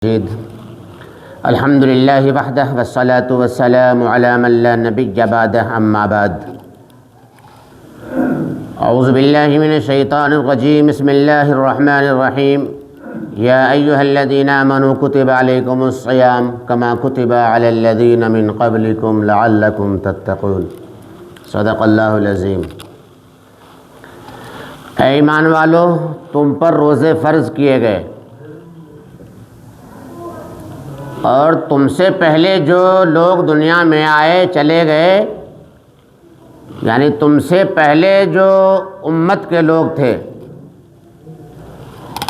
جید الحمد للہ وحدہ والصلاة والسلام علی من لا نبی بعدہ اما بعد اعوذ باللہ من الشیطان الرجیم بسم اللہ الرحمن الرحیم یا ایہا الذین آمنوا کتب علیکم الصیام کما کتب علی الذین من قبلکم لعلکم تتقون صدق اللہ العظیم۔ اے ایمان والو، تم پر روزے فرض کیے گئے اور تم سے پہلے جو لوگ دنیا میں آئے چلے گئے، یعنی تم سے پہلے جو امت کے لوگ تھے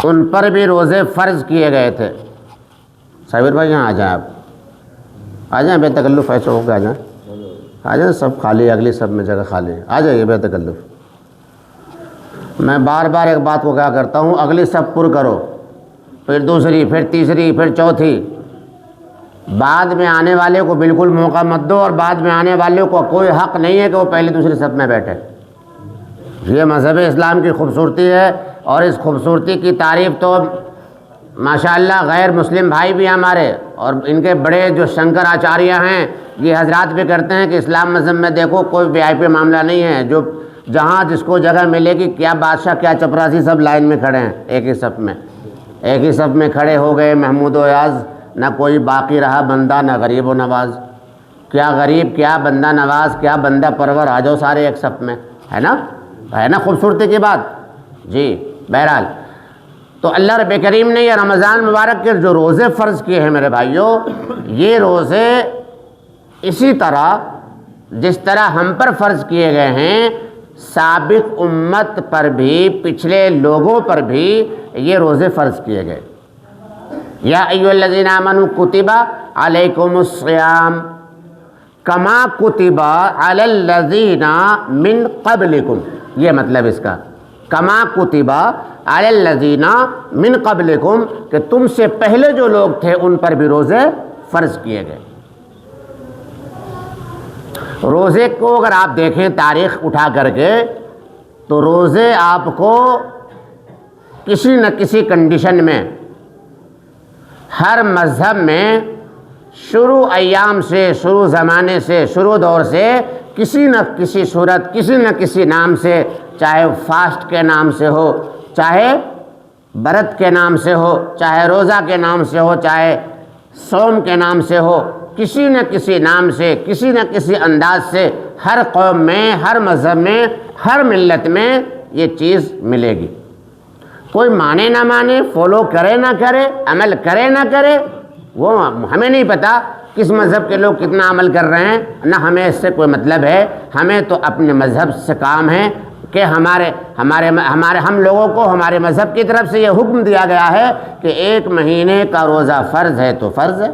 ان پر بھی روزے فرض کیے گئے تھے۔ صابر بھائی یہاں آ جائیں، آپ آ جائیں، بے تکلف ایسے ہو کے آ جائیں، سب خالی، اگلی سب میں جگہ خالی ہے، آ جائیے بے تکلف۔ میں بار بار ایک بات کو کیا کرتا ہوں، اگلی سب پر کرو، پھر دوسری، پھر تیسری، پھر چوتھی، بعد میں آنے والے کو بالکل موقع مت دو، اور بعد میں آنے والے کو کوئی حق نہیں ہے کہ وہ پہلے دوسری صف میں بیٹھے۔ یہ مذہب اسلام کی خوبصورتی ہے، اور اس خوبصورتی کی تعریف تو ماشاءاللہ غیر مسلم بھائی بھی ہمارے اور ان کے بڑے جو شنکر آچاریہ ہیں، یہ حضرات بھی کرتے ہیں کہ اسلام مذہب میں دیکھو کوئی وی آئی پی معاملہ نہیں ہے، جو جہاں جس کو جگہ ملے گی، کیا بادشاہ کیا چپراسی، سب لائن میں کھڑے ہیں، ایک ہی صف میں کھڑے ہو گئے، محمود و ایاز، نہ کوئی باقی رہا بندہ، نہ غریب و نواز، کیا غریب، کیا بندہ نواز، کیا بندہ پرور، آ جاؤ سارے ایک صف میں، ہے نا خوبصورتی کی بات۔ جی بہرحال تو اللہ رب کریم نے یہ رمضان مبارک کے جو روزے فرض کیے ہیں میرے بھائیوں، یہ روزے اسی طرح جس طرح ہم پر فرض کیے گئے ہیں، سابق امت پر بھی، پچھلے لوگوں پر بھی یہ روزے فرض کیے گئے۔ یا ایھا الذین آمنوا کتب علیکم الصیام کما کتب علی الذین من قبلکم، یہ مطلب اس کا، کما کتب علی الذین من قبلکم، کہ تم سے پہلے جو لوگ تھے ان پر بھی روزے فرض کیے گئے۔ روزے کو اگر آپ دیکھیں تاریخ اٹھا کر کے، تو روزے آپ کو کسی نہ کسی کنڈیشن میں ہر مذہب میں شروع ایام سے، شروع زمانے سے، شروع دور سے کسی نہ کسی صورت، کسی نہ کسی نام سے، چاہے فاسٹ کے نام سے ہو، چاہے برت کے نام سے ہو، چاہے روزہ کے نام سے ہو، چاہے صوم کے نام سے ہو، کسی نہ کسی نام سے، کسی نہ کسی انداز سے ہر قوم میں، ہر مذہب میں، ہر ملت میں یہ چیز ملے گی۔ کوئی مانے نہ مانے، فالو کرے نہ کرے، عمل کرے نہ کرے، وہ ہمیں نہیں پتہ کس مذہب کے لوگ کتنا عمل کر رہے ہیں، نہ ہمیں اس سے کوئی مطلب ہے۔ ہمیں تو اپنے مذہب سے کام ہے کہ ہم لوگوں کو ہمارے مذہب کی طرف سے یہ حکم دیا گیا ہے کہ 1 مہینے کا روزہ فرض ہے تو فرض ہے،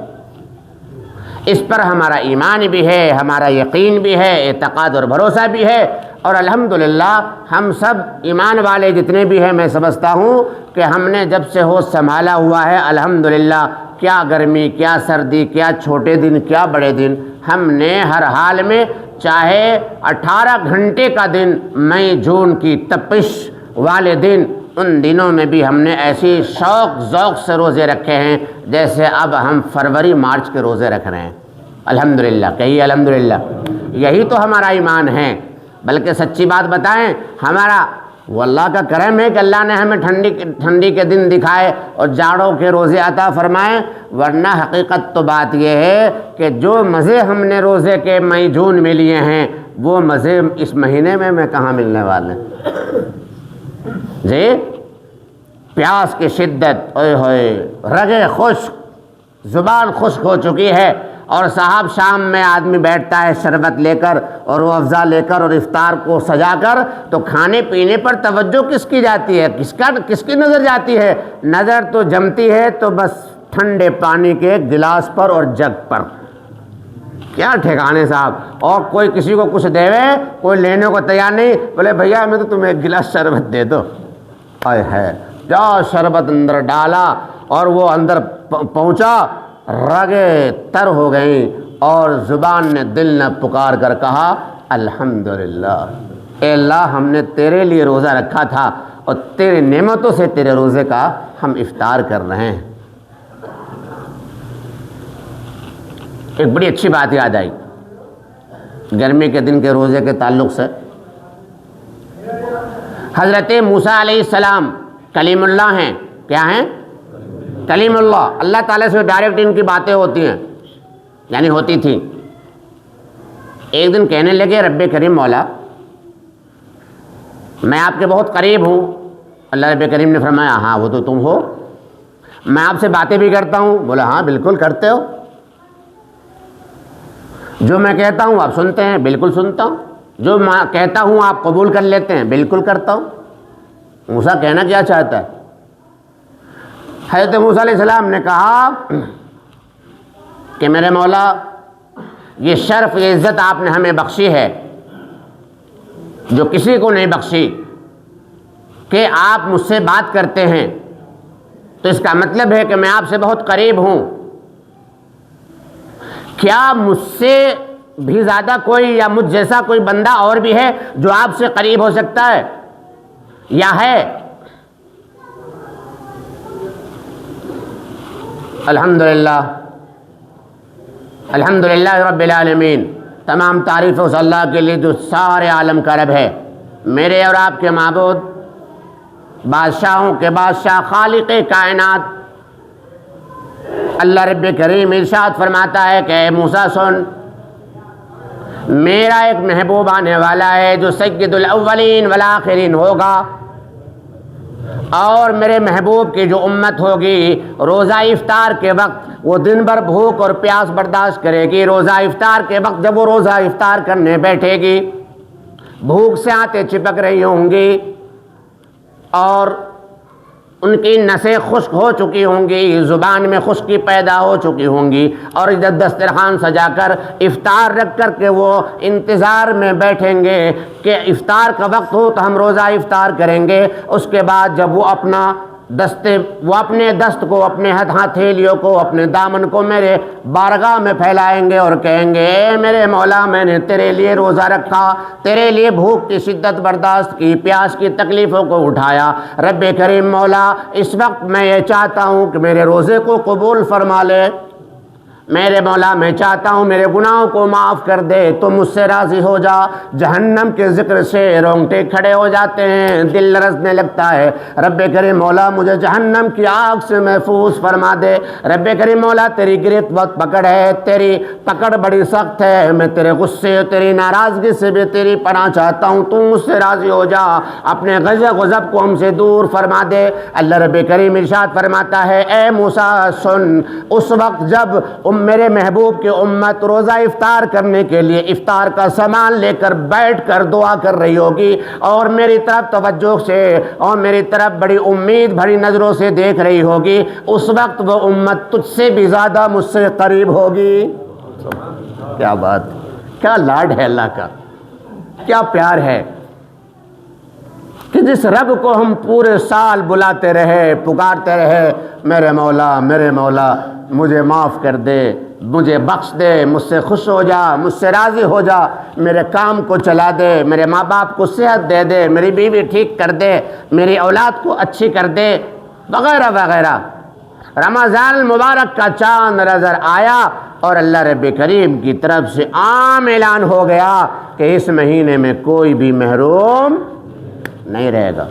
اس پر ہمارا ایمان بھی ہے، ہمارا یقین بھی ہے، اعتقاد اور بھروسہ بھی ہے، اور الحمدللہ ہم سب ایمان والے جتنے بھی ہیں، میں سمجھتا ہوں کہ ہم نے جب سے ہوش سنبھالا ہوا ہے، الحمدللہ کیا گرمی، کیا سردی، کیا چھوٹے دن، کیا بڑے دن، ہم نے ہر حال میں، چاہے 18 گھنٹے کا دن، مئی جون کی تپش والے دن، ان دنوں میں بھی ہم نے ایسی شوق ذوق سے روزے رکھے ہیں جیسے اب ہم فروری مارچ کے روزے رکھ رہے ہیں۔ الحمدللہ، کہیے الحمدللہ۔ یہی تو ہمارا ایمان ہے۔ بلکہ سچی بات بتائیں، ہمارا وہ اللہ کا کرم ہے کہ اللہ نے ہمیں ٹھنڈی کے دن دکھائے اور جاڑوں کے روزے عطا فرمائے، ورنہ حقیقت تو بات یہ ہے کہ جو مزے ہم نے روزے کے مئی جون میں لیے ہیں، وہ مزے اس مہینے میں کہاں ملنے والے ہیں؟ جی، پیاس کی شدت، اوئے ہوئے، رگیں خشک، زبان خشک ہو چکی ہے، اور صاحب شام میں آدمی بیٹھتا ہے شربت لے کر اور وہ افزا لے کر اور افطار کو سجا کر، تو کھانے پینے پر توجہ کس کی جاتی ہے، کس کی نظر جاتی ہے؟ نظر تو جمتی ہے تو بس ٹھنڈے پانی کے گلاس پر اور جگ پر۔ کیا ٹھکانے صاحب، اور کوئی کسی کو کچھ دے، کوئی لینے کو تیار نہیں، بولے بھیا میں تو تمہیں 1 گلاس شربت دے دو، آئے ہے کیا شربت اندر ڈالا، اور وہ اندر پہنچا، رگیں تر ہو گئیں، اور زبان نے دل نے پکار کر کہا الحمدللہ، اے اللہ ہم نے تیرے لیے روزہ رکھا تھا، اور تیرے نعمتوں سے تیرے روزے کا ہم افطار کر رہے ہیں۔ ایک بڑی اچھی بات یاد آئی گرمی کے دن کے روزے کے تعلق سے. حضرت موسیٰ علیہ السلام کلیم اللہ ہیں. کیا ہیں؟ کلیم اللہ. اللہ تعالیٰ سے ڈائریکٹ ان کی باتیں ہوتی ہیں، یعنی ہوتی تھیں. ایک دن کہنے لگے رب کریم مولا میں آپ کے بہت قریب ہوں. اللہ رب کریم نے فرمایا ہاں وہ تو تم ہو. میں آپ سے باتیں بھی کرتا ہوں. بولا ہاں بالکل کرتے ہو. جو میں کہتا ہوں آپ سنتے ہیں. بالکل سنتا ہوں. جو میں کہتا ہوں آپ قبول کر لیتے ہیں. بالکل کرتا ہوں. موسیٰ کہنا کیا چاہتا ہے؟ حضرت موسیٰ علیہ السلام نے کہا کہ میرے مولا یہ شرف یہ عزت آپ نے ہمیں بخشی ہے جو کسی کو نہیں بخشی کہ آپ مجھ سے بات کرتے ہیں، تو اس کا مطلب ہے کہ میں آپ سے بہت قریب ہوں. کیا مجھ سے بھی زیادہ کوئی یا مجھ جیسا کوئی بندہ اور بھی ہے جو آپ سے قریب ہو سکتا ہے یا ہے؟ الحمدللہ الحمدللہ رب العالمین. تمام تعریف اس اللہ کے لیے جو سارے عالم کا رب ہے، میرے اور آپ کے معبود، بادشاہوں کے بادشاہ، خالق کائنات. اللہ رب کریم ارشاد فرماتا ہے کہ اے موسیٰ سن، میرا ایک محبوب آنے والا ہے جو سید الاولین والآخرین ہوگا، اور میرے محبوب کی جو امت ہوگی روزہ افطار کے وقت وہ دن بھر بھوک اور پیاس برداشت کرے گی. روزہ افطار کے وقت جب وہ روزہ افطار کرنے بیٹھے گی بھوک سے آنتیں چپک رہی ہوں گی اور ان کی نسیں خشک ہو چکی ہوں گی، زبان میں خشکی پیدا ہو چکی ہوں گی، اور جب دسترخوان سجا کر افطار رکھ کر کے وہ انتظار میں بیٹھیں گے کہ افطار کا وقت ہو تو ہم روزہ افطار کریں گے. اس کے بعد جب وہ اپنے دست کو، اپنے ہتھیلیوں کو، اپنے دامن کو میرے بارگاہ میں پھیلائیں گے اور کہیں گے اے میرے مولا میں نے تیرے لیے روزہ رکھا، تیرے لیے بھوک کی شدت برداشت کی، پیاس کی تکلیفوں کو اٹھایا. رب کریم مولا اس وقت میں یہ چاہتا ہوں کہ میرے روزے کو قبول فرما لے. میرے مولا میں چاہتا ہوں میرے گناہوں کو معاف کر دے، تو مجھ سے راضی ہو جا. جہنم کے ذکر سے رونگٹے کھڑے ہو جاتے ہیں، دل لرزنے لگتا ہے. رب کریم مولا مجھے جہنم کی آگ سے محفوظ فرما دے. رب کریم مولا تیری گرفت بہت پکڑ ہے، تیری پکڑ بڑی سخت ہے. میں تیرے غصے، تیری ناراضگی سے بھی تیری پناہ چاہتا ہوں. تو مجھ سے راضی ہو جا، اپنے غضب کو ہم سے دور فرما دے. اللہ رب کریم ارشاد فرماتا ہے اے موسیٰ سن، اس وقت جب میرے محبوب کی امت روزہ افطار کرنے کے لیے افطار کا سامان لے کر بیٹھ کر دعا کر رہی ہوگی اور میری طرف توجہ سے اور میری طرف بڑی امید بھری نظروں سے دیکھ رہی ہوگی، اس وقت وہ امت تجھ سے بھی زیادہ مجھ سے قریب ہوگی. کیا بات، کیا لاڈ ہے اللہ کا، کیا پیار ہے کہ جس رب کو ہم پورے سال بلاتے رہے، پکارتے رہے میرے مولا مجھے معاف کر دے، مجھے بخش دے، مجھ سے خوش ہو جا، مجھ سے راضی ہو جا، میرے کام کو چلا دے، میرے ماں باپ کو صحت دے دے، میری بیوی ٹھیک کر دے، میری اولاد کو اچھی کر دے، وغیرہ وغیرہ. رمضان المبارک کا چاند نظر آیا اور اللہ رب کریم کی طرف سے عام اعلان ہو گیا کہ اس مہینے میں کوئی بھی محروم نہیں رہے گا.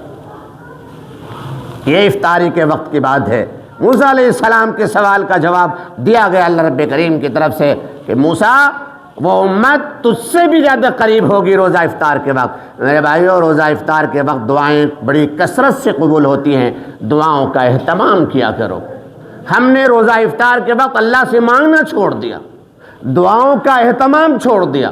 یہ افطاری کے وقت کی بات ہے. موسیٰ علیہ السلام کے سوال کا جواب دیا گیا اللہ رب کریم کی طرف سے کہ موسیٰ وہ امت تجھ سے بھی زیادہ قریب ہوگی روزہ افطار کے وقت. میرے بھائیو روزہ افطار کے وقت دعائیں بڑی کثرت سے قبول ہوتی ہیں، دعاؤں کا اہتمام کیا کرو. ہم نے روزہ افطار کے وقت اللہ سے مانگنا چھوڑ دیا، دعاؤں کا اہتمام چھوڑ دیا.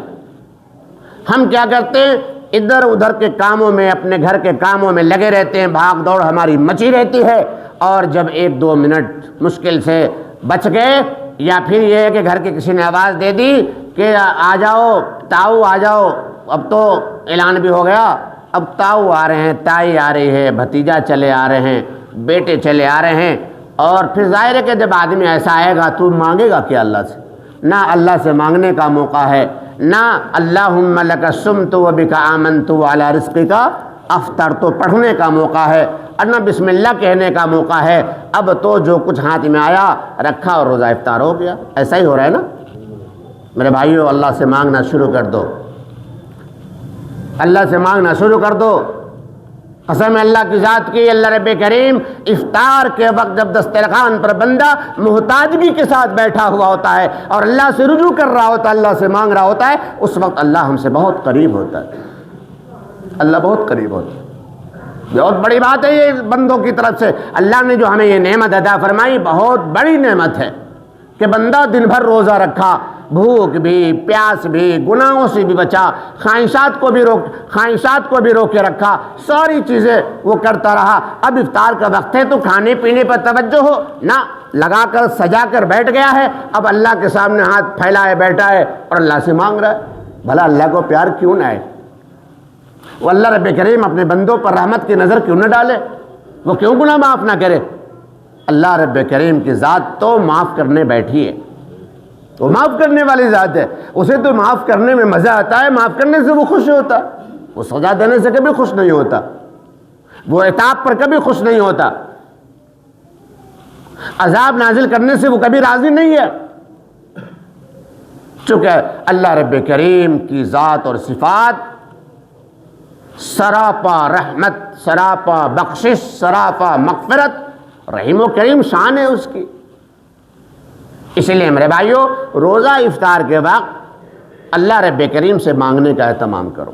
ہم کیا کرتے ہیں، ادھر ادھر کے کاموں میں، اپنے گھر کے کاموں میں لگے رہتے ہیں، بھاگ دوڑ ہماری مچی رہتی ہے، اور جب 1-2 منٹ مشکل سے بچ گئے یا پھر یہ ہے کہ گھر کے کسی نے آواز دے دی کہ آ جاؤ تاؤ آ جاؤ، اب تو اعلان بھی ہو گیا، اب تاؤ آ رہے ہیں، تائی آ رہی ہے، بھتیجا چلے آ رہے ہیں، بیٹے چلے آ رہے ہیں. اور پھر ظاہر ہے کہ جب آدمی ایسا آئے گا تو مانگے گا کہ اللہ سے، نہ اللہ سے مانگنے کا موقع ہے، نہ اللہم لک صمت و بک آمنت وعلی رزقک افطرت پڑھنے کا موقع ہے، اور نہ بسم اللہ کہنے کا موقع ہے. اب تو جو کچھ ہاتھ میں آیا رکھا اور روزہ افطار ہو گیا. ایسا ہی ہو رہا ہے نا. میرے بھائیوں اللہ سے مانگنا شروع کر دو، اللہ سے مانگنا شروع کر دو۔ قسم اللہ کی ذات کی، اللہ رب کریم افطار کے وقت جب دسترخوان پر بندہ محتاجگی کے ساتھ بیٹھا ہوا ہوتا ہے اور اللہ سے رجوع کر رہا ہوتا ہے، اللہ سے مانگ رہا ہوتا ہے، اس وقت اللہ ہم سے بہت قریب ہوتا ہے، اللہ بہت قریب ہوتا ہے۔ بہت بڑی بات ہے یہ بندوں کی طرف سے اللہ نے جو ہمیں یہ نعمت عطا فرمائی، بہت بڑی نعمت ہے کہ بندہ دن بھر روزہ رکھا، بھوک بھی پیاس بھی گناہوں سے بھی بچا، خواہشات کو بھی روک کے رکھا، ساری چیزیں وہ کرتا رہا۔ اب افطار کا وقت ہے تو کھانے پینے پر توجہ ہو نہ، لگا کر سجا کر بیٹھ گیا ہے، اب اللہ کے سامنے ہاتھ پھیلائے بیٹھا ہے اور اللہ سے مانگ رہا ہے۔ بھلا اللہ کو پیار کیوں نہ ہے؟ وہ اللہ رب کریم اپنے بندوں پر رحمت کی نظر کیوں نہ ڈالے؟ وہ کیوں گناہ معاف نہ کرے؟ اللہ رب کریم کی ذات تو معاف کرنے بیٹھی ہے، وہ معاف کرنے والی ذات ہے، اسے تو معاف کرنے میں مزہ آتا ہے، معاف کرنے سے وہ خوش ہوتا، وہ سزا دینے سے کبھی خوش نہیں ہوتا، وہ عتاب پر کبھی خوش نہیں ہوتا، عذاب نازل کرنے سے وہ کبھی راضی نہیں ہے۔ چونکہ اللہ رب کریم کی ذات اور صفات سراپا رحمت، سراپا بخشش، سراپا مغفرت، رحیم و کریم شان ہے اس کی۔ اس لیے میرے بھائیوں روزہ افطار کے وقت اللہ رب کریم سے مانگنے کا اہتمام کرو۔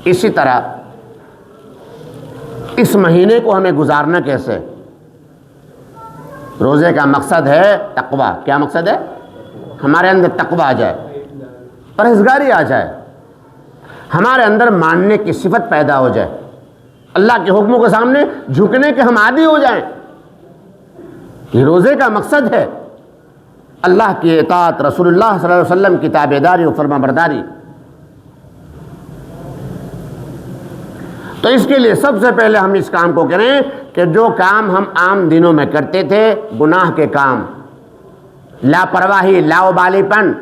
اسی طرح اس مہینے کو ہمیں گزارنا کیسے؟ روزے کا مقصد ہے تقویٰ۔ کیا مقصد ہے؟ ہمارے اندر تقویٰ آ جائے، پرہیزگاری آ جائے، ہمارے اندر ماننے کی صفت پیدا ہو جائے، اللہ کے حکموں کے سامنے جھکنے کے ہم عادی ہو جائیں۔ یہ روزے کا مقصد ہے، اللہ کی اطاعت، رسول اللہ صلی اللہ علیہ وسلم کی تابعداری و فرما برداری۔ تو اس کے لیے سب سے پہلے ہم اس کام کو کریں کہ جو کام ہم عام دنوں میں کرتے تھے، گناہ کے کام، لاپرواہی، لاؤبالی پن،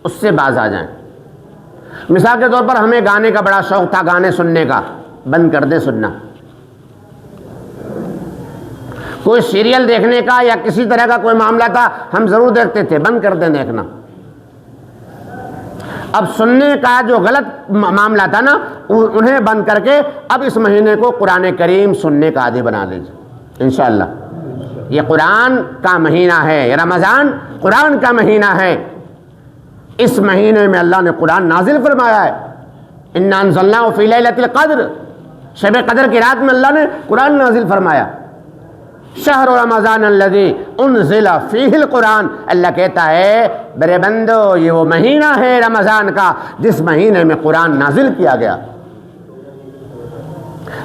اس سے باز آ جائیں۔ مثال کے طور پر ہمیں گانے کا بڑا شوق تھا، گانے سننے کا، بند کر دیں سننا۔ کوئی سیریل دیکھنے کا یا کسی طرح کا کوئی معاملہ تھا، ہم ضرور دیکھتے تھے، بند کر دیں دیکھنا۔ اب سننے کا جو غلط معاملہ تھا نا، انہیں بند کر کے اب اس مہینے کو قرآن کریم سننے کا عادی بنا لیجیے انشاءاللہ۔ یہ قرآن کا مہینہ ہے، یہ رمضان قرآن کا مہینہ ہے۔ اس مہینے میں اللہ نے قرآن نازل فرمایا ہے، اِنَّا أَنزَلْنَاهُ فِي لَيْلَةِ الْقَدْرِ، شب قدر کی رات میں اللہ نے قرآن نازل فرمایا۔ شہر رمضان الذی انزل فیہ القرآن، اللہ کہتا ہے میرے بندو یہ وہ مہینہ ہے رمضان کا جس مہینے میں قرآن نازل کیا گیا۔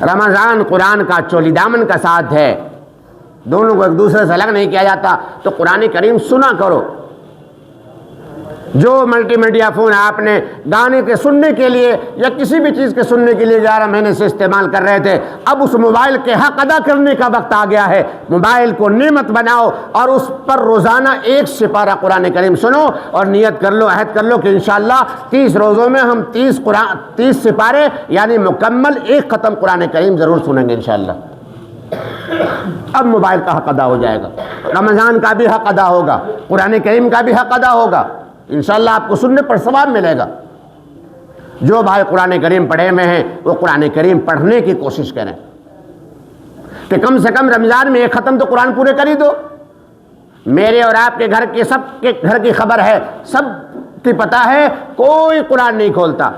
رمضان قرآن کا چولی دامن کا ساتھ ہے، دونوں کو ایک دوسرے سے الگ نہیں کیا جاتا۔ تو قرآن کریم سنا کرو۔ جو ملٹی میڈیا فون آپ نے گانے کے سننے کے لیے یا کسی بھی چیز کے سننے کے لیے 11 مہینے سے استعمال کر رہے تھے، اب اس موبائل کے حق ادا کرنے کا وقت آ گیا ہے۔ موبائل کو نعمت بناؤ اور اس پر روزانہ ایک سپارہ قرآن کریم سنو اور نیت کر لو، عہد کر لو کہ انشاءاللہ 30 روزوں میں ہم 30 سپارے یعنی مکمل ایک ختم قرآن کریم ضرور سنیں گے انشاءاللہ۔ اب موبائل کا حق ادا ہو جائے گا، رمضان کا بھی حق ادا ہوگا، قرآن کریم کا بھی حق ادا ہوگا، انشاءاللہ آپ کو سننے پر ثواب ملے گا۔ جو بھائی قرآن کریم پڑھے ہوئے ہیں وہ قرآن کریم پڑھنے کی کوشش کریں کہ کم سے کم رمضان میں ایک ختم تو قرآن پورے کر ہی دو۔ میرے اور آپ کے گھر کے سب کے گھر کی خبر ہے، سب کی پتہ ہے، کوئی قرآن نہیں کھولتا۔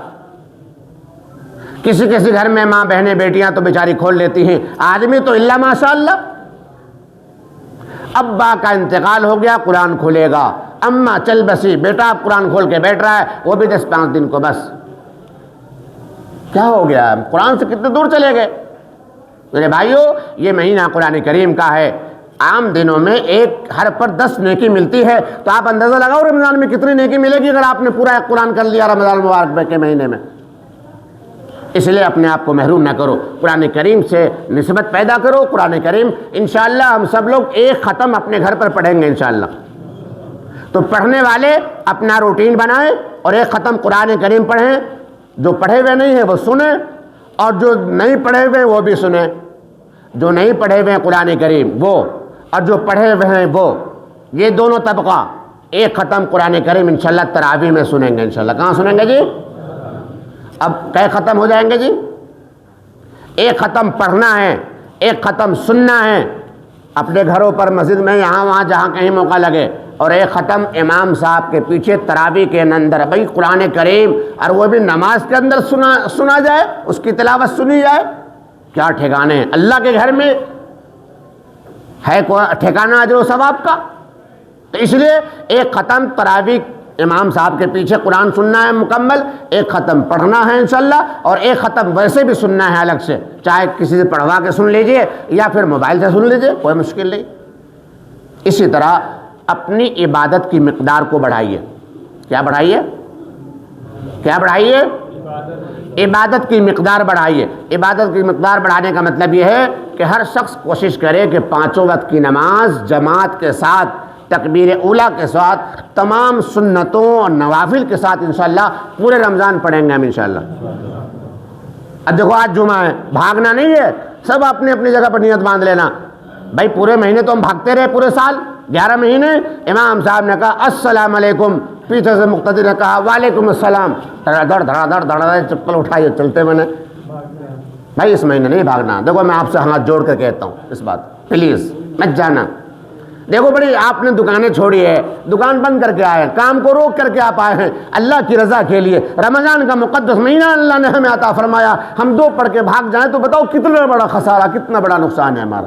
کسی کسی گھر میں ماں بہنیں بیٹیاں تو بیچاری کھول لیتی ہیں، آدمی تو اللہ ماشاءاللہ۔ ابا کا انتقال ہو گیا، قرآن کھولے گا، اماں چل بسی، بیٹا اب قرآن کھول کے بیٹھ رہا ہے، وہ بھی 10-5 دن کو بس۔ کیا ہو گیا؟ قرآن سے کتنے دور چلے گئے؟ میرے بھائیوں یہ مہینہ قرآن کریم کا ہے، عام دنوں میں ایک ہر پر 10 نیکی ملتی ہے، تو آپ اندازہ لگاؤ رمضان میں کتنی نیکی ملے گی اگر آپ نے پورا ایک قرآن کر لیا رمضان مبارک کے مہینے میں۔ اس لیے اپنے آپ کو محروم نہ کرو، قرآن کریم سے نسبت پیدا کرو۔ قرآن کریم انشاءاللہ ہم سب لوگ ایک ختم اپنے گھر پر پڑھیں گے انشاءاللہ۔ تو پڑھنے والے اپنا روٹین بنائیں اور ایک ختم قرآن کریم پڑھیں۔ جو پڑھے ہوئے نہیں ہیں وہ سنیں، اور جو نہیں پڑھے ہوئے وہ بھی سنیں۔ جو نہیں پڑھے ہوئے ہیں قرآن کریم وہ، اور جو پڑھے ہوئے ہیں وہ، یہ دونوں طبقہ ایک ختم قرآن کریم انشاءاللہ تراویح میں سنیں گے انشاءاللہ. کہاں سنیں گے جی؟ اب کئے ختم ہو جائیں گے جی؟ ایک ختم پڑھنا ہے، ایک ختم سننا ہے اپنے گھروں پر، مسجد میں، یہاں وہاں جہاں کہیں موقع لگے، اور ایک ختم امام صاحب کے پیچھے تراویح کے اندر بھائی قرآن کریم، اور وہ بھی نماز کے اندر سنا جائے، اس کی تلاوت سنی جائے. کیا ٹھکانے ہیں اللہ کے گھر میں ہے ٹھکانہ اجر و ثواب کا. تو اس لیے ایک ختم تراویح امام صاحب کے پیچھے قرآن سننا ہے مکمل، ایک ختم پڑھنا ہے انشاءاللہ، اور ایک ختم ویسے بھی سننا ہے الگ سے، چاہے کسی سے پڑھوا کے سن لیجئے یا پھر موبائل سے سن لیجئے، کوئی مشکل نہیں. اسی طرح اپنی عبادت کی مقدار کو بڑھائیے. کیا بڑھائیے؟ کیا بڑھائیے؟ عبادت کی مقدار بڑھائیے. عبادت کی مقدار بڑھانے کا مطلب یہ ہے کہ ہر شخص کوشش کرے کہ 5 وقت کی نماز جماعت کے ساتھ، تکبیر اولیٰ کے ساتھ، تمام سنتوں اور نوافل کے ساتھ انشاءاللہ پورے رمضان پڑھیں گے ہم انشاءاللہ. اب دیکھو آج جمعہ ہے، بھاگنا نہیں ہے، سب اپنی اپنی جگہ پر نیت باندھ لینا. بھائی پورے مہینے تو ہم بھاگتے رہے، پورے سال 11 مہینے. امام صاحب نے کہا السلام علیکم، پیچھے سے مقتدی نے کہا وعلیکم السلام، دھڑ دھڑ چپل اٹھائیے چلتے میں نے. بھائی اس مہینے نہیں بھاگنا. دیکھو میں آپ سے ہاتھ جوڑ کر کہتا ہوں اس بات، پلیز مت جانا. دیکھو بڑی آپ نے دکانیں چھوڑی ہے، دکان بند کر کے آئے ہیں، کام کو روک کر کے آپ آئے ہیں اللہ کی رضا کے لیے. رمضان کا مقدس مہینہ اللہ نے ہمیں عطا فرمایا، ہم 2 پڑھ کے بھاگ جائیں تو بتاؤ کتنا بڑا خسارہ، کتنا بڑا نقصان ہے ہمارا.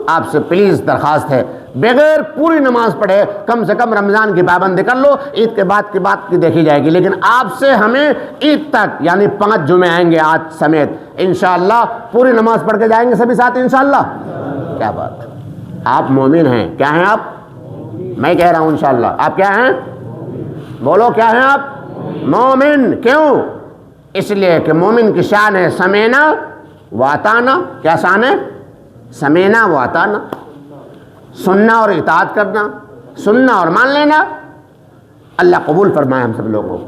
آپ سے پلیز درخواست ہے، بغیر پوری نماز پڑھے کم سے کم رمضان کی پابندی کر لو. عید کے بعد کی بات کی دیکھی جائے گی، لیکن آپ سے ہمیں عید تک یعنی 5 جمعے آئیں گے آج سمیت انشاءاللہ پوری نماز پڑھ کے جائیں گے سبھی ساتھ انشاءاللہ. کیا بات ہے، آپ مومن ہیں. کیا ہیں آپ؟ میں کہہ رہا ہوں انشاءاللہ آپ کیا ہیں؟ بولو کیا ہیں آپ؟ مومن. کیوں؟ اس لیے کہ مومن کی شان ہے سمینا واطانا. کیا شان ہے؟ سمینا واطانا، سننا اور اطاعت کرنا، سننا اور مان لینا. اللہ قبول فرمائے ہم سب لوگوں کو.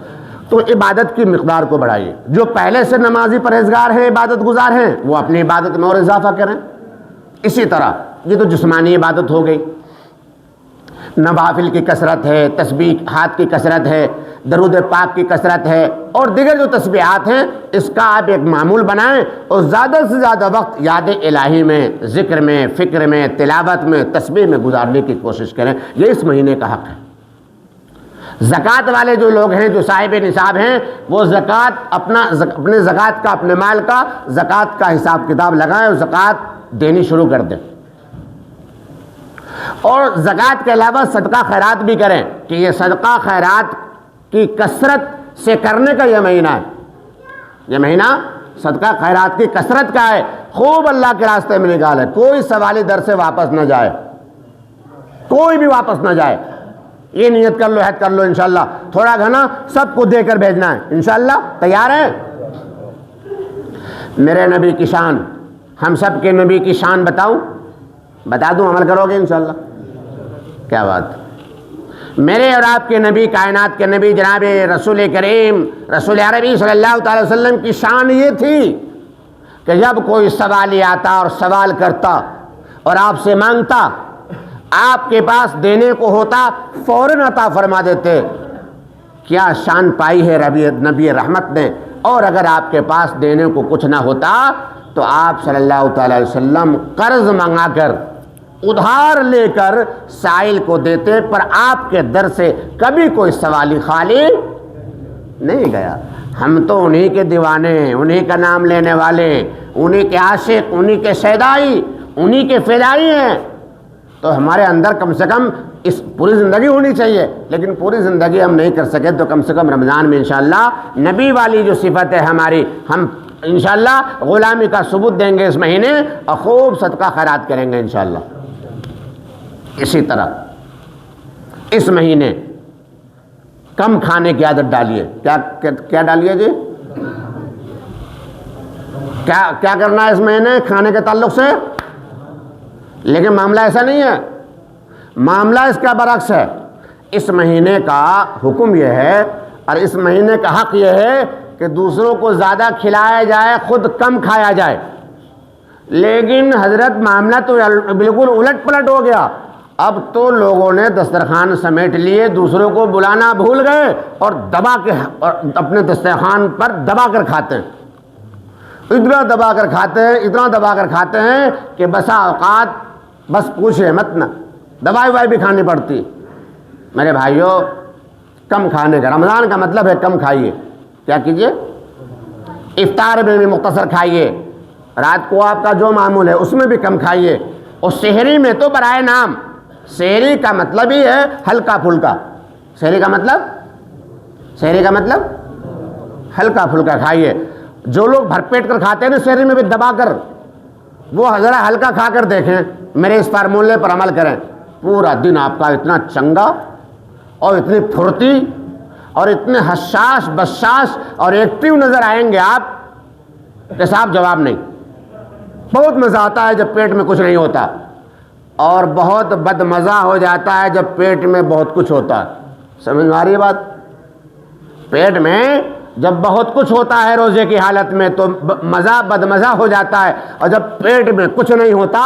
تو عبادت کی مقدار کو بڑھائیے. جو پہلے سے نمازی پرہیزگار ہیں، عبادت گزار ہیں، وہ اپنی عبادت میں اور اضافہ کریں. اسی طرح یہ تو جسمانی عبادت ہو گئی، نوافل کی کثرت ہے، تسبیحات کی کثرت ہے، درود پاک کی کثرت ہے، اور دیگر جو تسبیحات ہیں اس کا آپ ایک معمول بنائیں اور زیادہ سے زیادہ وقت یاد الہی میں، ذکر میں، فکر میں، تلاوت میں، تسبیح میں گزارنے کی کوشش کریں. یہ اس مہینے کا حق ہے. زکوٰۃ والے جو لوگ ہیں، جو صاحب نصاب ہیں، وہ اپنے زکوٰۃ کا، اپنے مال کا زکوٰۃ کا حساب کتاب لگائیں اور زکوٰۃ دینی شروع کر دیں. اور زکوٰۃ کے علاوہ صدقہ خیرات بھی کریں کہ یہ صدقہ خیرات کی کثرت سے کرنے کا یہ مہینہ ہے. یہ مہینہ صدقہ خیرات کی کثرت کا ہے. خوب اللہ کے راستے میں نکالے. کوئی سوالی در سے واپس نہ جائے، کوئی بھی واپس نہ جائے. یہ نیت کر لو، عہد کر لو انشاءاللہ تھوڑا گھنا سب کو دے کر بھیجنا ہے انشاءاللہ. تیار ہیں؟ میرے نبی کی شان، ہم سب کے نبی کی شان بتا دوں، عمل کرو گے انشاءاللہ؟ کیا بات. میرے اور آپ کے نبی، کائنات کے نبی جناب رسول کریم رسول عربی صلی اللہ تعالی وسلم کی شان یہ تھی کہ جب کوئی سوالی آتا اور سوال کرتا اور آپ سے مانگتا، آپ کے پاس دینے کو ہوتا فوراً عطا فرما دیتے. کیا شان پائی ہے نبی رحمت نے. اور اگر آپ کے پاس دینے کو کچھ نہ ہوتا تو آپ صلی اللہ تعالی علیہ وسلم قرض منگا کر، ادھار لے کر سائل کو دیتے، پر آپ کے در سے کبھی کوئی سوالی خالی نہیں گیا. ہم تو انہی کے دیوانے، انہی کا نام لینے والے، انہی کے عاشق، انہی کے شیدائی، انہی کے فدائی ہیں. تو ہمارے اندر کم سے کم اس پوری زندگی ہونی چاہیے، لیکن پوری زندگی ہم نہیں کر سکے تو کم سے کم رمضان میں انشاءاللہ نبی والی جو صفت ہے ہماری، ہم انشاءاللہ غلامی کا ثبوت دیں گے اس مہینے اور خوب صدقہ خیرات کریں گے انشاءاللہ. اسی طرح اس مہینے کم کھانے کی عادت ڈالیے. کیا ڈالیے جی؟ کیا کرنا ہے اس مہینے کھانے کے تعلق سے؟ لیکن معاملہ ایسا نہیں ہے، معاملہ اس کا برعکس ہے. اس مہینے کا حکم یہ ہے اور اس مہینے کا حق یہ ہے کہ دوسروں کو زیادہ کھلایا جائے، خود کم کھایا جائے. لیکن حضرت معاملہ تو بالکل الٹ پلٹ ہو گیا. اب تو لوگوں نے دسترخوان سمیٹ لیے، دوسروں کو بلانا بھول گئے اور دبا کے اور اپنے دسترخوان پر دبا کر کھاتے ہیں، اتنا دبا کر کھاتے ہیں، اتنا دبا کر کھاتے ہیں کہ بسا اوقات بس پوچھے مت نہ، دوائی وائی بھی کھانی پڑتی۔ میرے بھائیوں، کم کھانے کا، رمضان کا مطلب ہے کم کھائیے، کیا کیجئے؟ افطار میں بھی مختصر کھائیے، رات کو آپ کا جو معمول ہے اس میں بھی کم کھائیے، اور سحری میں تو برائے نام، سحری کا مطلب ہی ہے ہلکا پھلکا، سحری کا مطلب ہلکا پھلکا کھائیے۔ جو لوگ بھر پیٹ کر کھاتے ہیں نا سحری میں بھی دبا کر، وہ ذرا ہلکا کھا کر دیکھیں، میرے اس فارمولے پر عمل کریں، پورا دن آپ کا اتنا چنگا اور اتنی پھرتی اور اتنے حساس بشاش اور ایکٹیو نظر آئیں گے آپ کہ صاحب جواب نہیں۔ بہت مزہ آتا ہے جب پیٹ میں کچھ نہیں ہوتا، اور بہت بد مزہ ہو جاتا ہے جب پیٹ میں بہت کچھ ہوتا ہے۔ سمجھ میں آ رہی ہے بات؟ پیٹ میں جب بہت کچھ ہوتا ہے روزے کی حالت میں تو مزہ بد مزہ ہو جاتا ہے، اور جب پیٹ میں کچھ نہیں ہوتا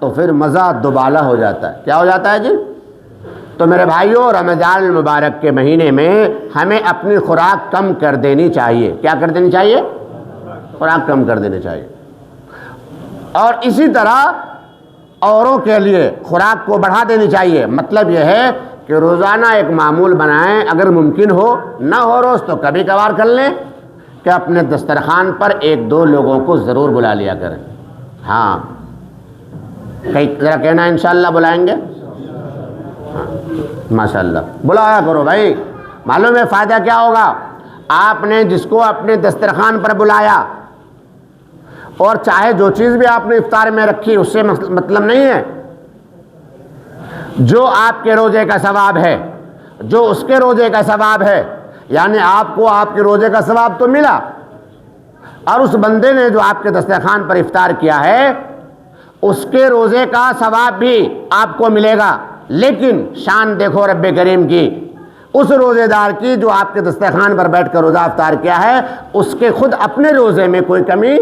تو پھر مزہ دوبالا ہو جاتا ہے۔ کیا ہو جاتا ہے جی؟ تو میرے بھائیوں، رمضان المبارک کے مہینے میں ہمیں اپنی خوراک کم کر دینی چاہیے۔ کیا کر دینی چاہیے؟ خوراک کم کر دینی چاہیے، اور اسی طرح اوروں کے لیے خوراک کو بڑھا دینی چاہیے۔ مطلب یہ ہے کہ روزانہ ایک معمول بنائیں، اگر ممکن ہو، نہ ہو روز تو کبھی کبھار کر لیں کہ اپنے دسترخوان پر ایک دو لوگوں کو ضرور بلا لیا کریں۔ ہاں، ذرا کہنا انشاءاللہ بلائیں گے، ماشاءاللہ بلایا کرو بھائی۔ معلوم ہے فائدہ کیا ہوگا؟ آپ نے جس کو اپنے دسترخوان پر بلایا، اور چاہے جو چیز بھی آپ نے افطار میں رکھی اس سے مطلب نہیں ہے، جو آپ کے روزے کا ثواب ہے، جو اس کے روزے کا ثواب ہے، یعنی آپ کو آپ کے روزے کا ثواب تو ملا، اور اس بندے نے جو آپ کے دسترخوان پر افطار کیا ہے اس کے روزے کا ثواب بھی آپ کو ملے گا۔ لیکن شان دیکھو رب کریم کی، اس روزے دار کی جو آپ کے دسترخوان پر بیٹھ کر روزہ افطار کیا ہے، اس کے خود اپنے روزے میں کوئی کمی،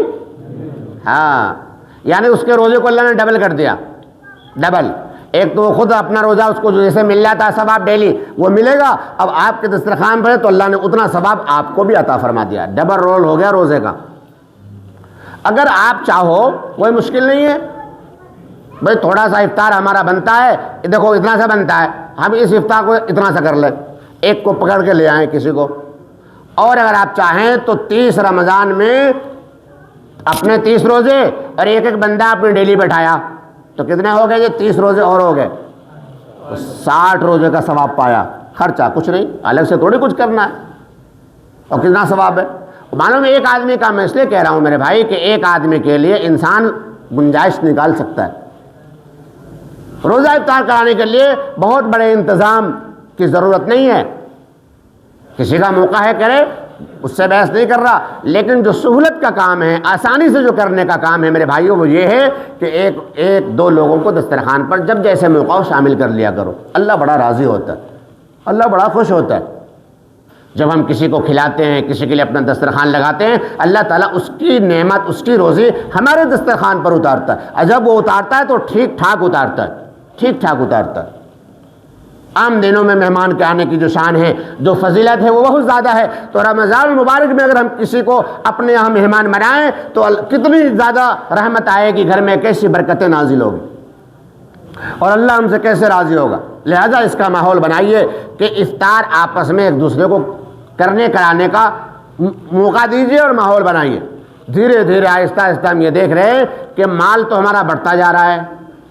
ہاں، یعنی اس کے روزے کو اللہ نے ڈبل کر دیا، ڈبل۔ ایک تو وہ خود اپنا روزہ اس کو جیسے مل جاتا ثواب ڈیلی وہ ملے گا، اب آپ کے دسترخوان پر ہے تو اللہ نے اتنا ثواب آپ کو بھی عطا فرما دیا، ڈبل رول ہو گیا روزے کا۔ اگر آپ چاہو، کوئی مشکل نہیں ہے بھائی، تھوڑا سا افطار ہمارا بنتا ہے، دیکھو اتنا سا بنتا ہے، ہم اس افطار کو اتنا سا کر لیں، ایک کو پکڑ کے لے آئیں کسی کو، اور اگر آپ چاہیں تو 30 رمضان میں اپنے 30 روزے اور ایک ایک بندہ اپنی ڈیلی بیٹھایا تو کتنے ہو گئے؟ یہ 30 روزے اور ہو گئے، 60 روزے کا ثواب پایا، خرچہ کچھ نہیں، الگ سے تھوڑی کچھ کرنا ہے، اور کتنا ثواب ہے معلوم ہے۔ ایک آدمی کا میں اس لیے کہہ رہا ہوں میرے بھائی کہ ایک آدمی کے لیے انسان گنجائش نکال سکتا ہے۔ روزہ افطار کرانے کے لیے بہت بڑے انتظام کی ضرورت نہیں ہے، کسی کا موقع ہے کرے، اس سے بحث نہیں کر رہا، لیکن جو سہولت کا کام ہے، آسانی سے جو کرنے کا کام ہے میرے بھائیوں، وہ یہ ہے کہ ایک دو لوگوں کو دسترخوان پر جب جیسے موقع ہو شامل کر لیا کرو۔ اللہ بڑا راضی ہوتا ہے، اللہ بڑا خوش ہوتا ہے جب ہم کسی کو کھلاتے ہیں، کسی کے لیے اپنا دسترخوان لگاتے ہیں، اللہ تعالیٰ اس کی نعمت، اس کی روزی ہمارے دسترخوان پر اتارتا ہے، اور جب وہ اتارتا ہے تو ٹھیک ٹھاک اتارتا ہے، ٹھیک ٹھاک اتارتا ہے۔ عام دنوں میں مہمان کے آنے کی جو شان ہے، جو فضیلت ہے، وہ بہت زیادہ ہے، تو رمضان المبارک میں اگر ہم کسی کو اپنے یہاں مہمان بنائیں تو کتنی زیادہ رحمت آئے گی گھر میں، کیسی برکتیں نازل ہوگی، اور اللہ ہم سے کیسے راضی ہوگا۔ لہذا اس کا ماحول بنائیے کہ افطار آپس میں ایک دوسرے کو کرنے کرانے کا موقع دیجیے اور ماحول بنائیے۔ دھیرے دھیرے آہستہ آہستہ ہم یہ دیکھ رہے ہیں کہ مال تو ہمارا بڑھتا جا رہا ہے،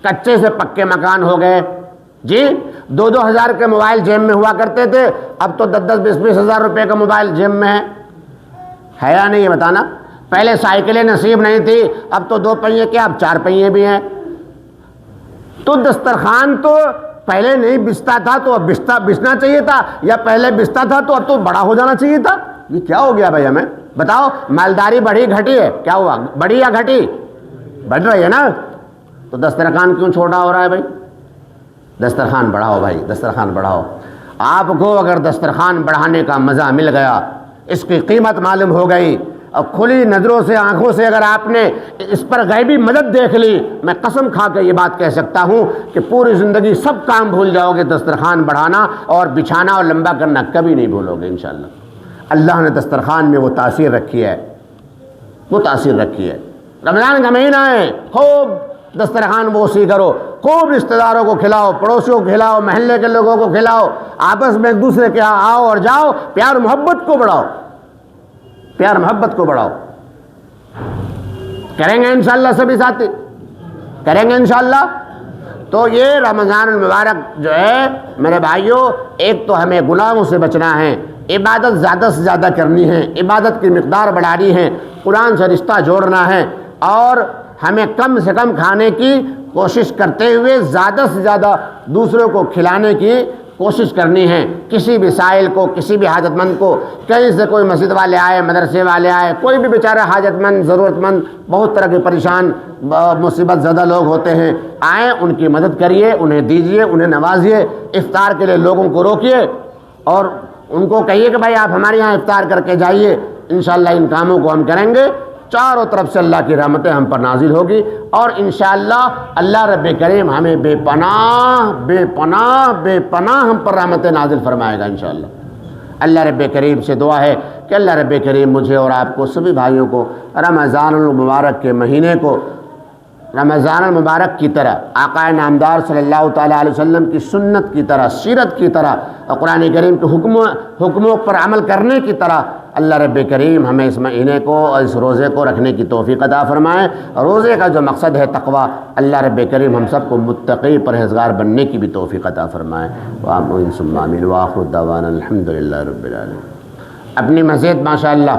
کچے سے پکے مکان ہو گئے جی، 2-2 ہزار کے موبائل جیب میں ہوا کرتے تھے، اب تو 10-10 20-20 ہزار روپے کا موبائل جیب میں ہے یا نہیں یہ بتانا؟ پہلے سائیکلیں نصیب نہیں تھی، اب تو 2 پہیے کیا، اب 4 پہیے بھی ہیں۔ تو دسترخوان تو پہلے نہیں بچتا تھا تو اب بچنا چاہیے تھا، یا پہلے بچتا تھا تو اب تو بڑا ہو جانا چاہیے تھا۔ یہ کیا ہو گیا بھائی؟ ہمیں بتاؤ، مالداری بڑھی گھٹی ہے؟ کیا ہوا، بڑھی یا گھٹی؟ بڑھ رہی ہے نا، تو دسترخوان کیوں چھوٹا ہو رہا ہے بھائی؟ دسترخوان بڑھاؤ بھائی، دسترخوان بڑھاؤ۔ آپ کو اگر دسترخوان بڑھانے کا مزہ مل گیا، اس کی قیمت معلوم ہو گئی، اور کھلی نظروں سے آنکھوں سے اگر آپ نے اس پر غیبی مدد دیکھ لی، میں قسم کھا کے یہ بات کہہ سکتا ہوں کہ پوری زندگی سب کام بھول جاؤ گے، دسترخوان بڑھانا اور بچھانا اور لمبا کرنا کبھی نہیں بھولو گے انشاءاللہ۔ اللہ نے دسترخوان میں وہ تاثیر رکھی ہے، وہ تاثیر رکھی ہے۔ رمضان کا مہینہ ہے، خوب دسترخوان بوسی کرو، خوب رشتہ داروں کو کھلاؤ، پڑوسیوں کو کھلاؤ، محلے کے لوگوں کو کھلاؤ، آپس میں ایک دوسرے کے یہاں آؤ اور جاؤ، پیار محبت کو بڑھاؤ، پیار محبت کو بڑھاؤ۔ کریں گے انشاءاللہ سبھی ساتھی، کریں گے انشاءاللہ۔ تو یہ رمضان المبارک جو ہے میرے بھائیوں، ایک تو ہمیں گناہوں سے بچنا ہے، عبادت زیادہ سے زیادہ کرنی ہے، عبادت کی مقدار بڑھانی ہے، قرآن سے رشتہ جوڑنا ہے، اور ہمیں کم سے کم کھانے کی کوشش کرتے ہوئے زیادہ سے زیادہ دوسروں کو کھلانے کی کوشش کرنی ہے۔ کسی بھی سائل کو، کسی بھی حاجت مند کو، کہیں سے کوئی مسجد والے آئے، مدرسے والے آئے، کوئی بھی بیچارہ حاجت مند، ضرورت مند، بہت طرح کے پریشان مصیبت زدہ لوگ ہوتے ہیں، آئیں ان کی مدد کریے، انہیں دیجیے، انہیں نوازیے، افطار کے لیے لوگوں کو روکیے اور ان کو کہیے کہ بھائی آپ ہمارے یہاں افطار کر کے جائیے، انشاءاللہ ان کاموں کو ہم کریں گے، چاروں طرف سے اللہ کی رحمتیں ہم پر نازل ہوگی، اور انشاءاللہ اللہ رب کریم ہمیں بے پناہ بے پناہ بے پناہ ہم پر رحمتیں نازل فرمائے گا انشاءاللہ۔ اللہ رب کریم سے دعا ہے کہ اللہ رب کریم مجھے اور آپ کو سبھی بھائیوں کو رمضان المبارک کے مہینے کو رمضان المبارک کی طرح، آقا نامدار صلی اللہ تعالیٰ علیہ وسلم کی سنت کی طرح، سیرت کی طرح اور قرآن کریم کے حکموں پر عمل کرنے کی طرح اللہ رب کریم ہمیں اس مہینے کو اور اس روزے کو رکھنے کی توفیق عطا فرمائے۔ روزے کا جو مقصد ہے تقوی، اللہ رب کریم ہم سب کو متقی پرہیزگار بننے کی بھی توفیق عطا فرمائے۔ وآمین ثم آمین وآخر دعوانا الحمدللہ رب العالمین۔ اپنی مسجد ماشاءاللہ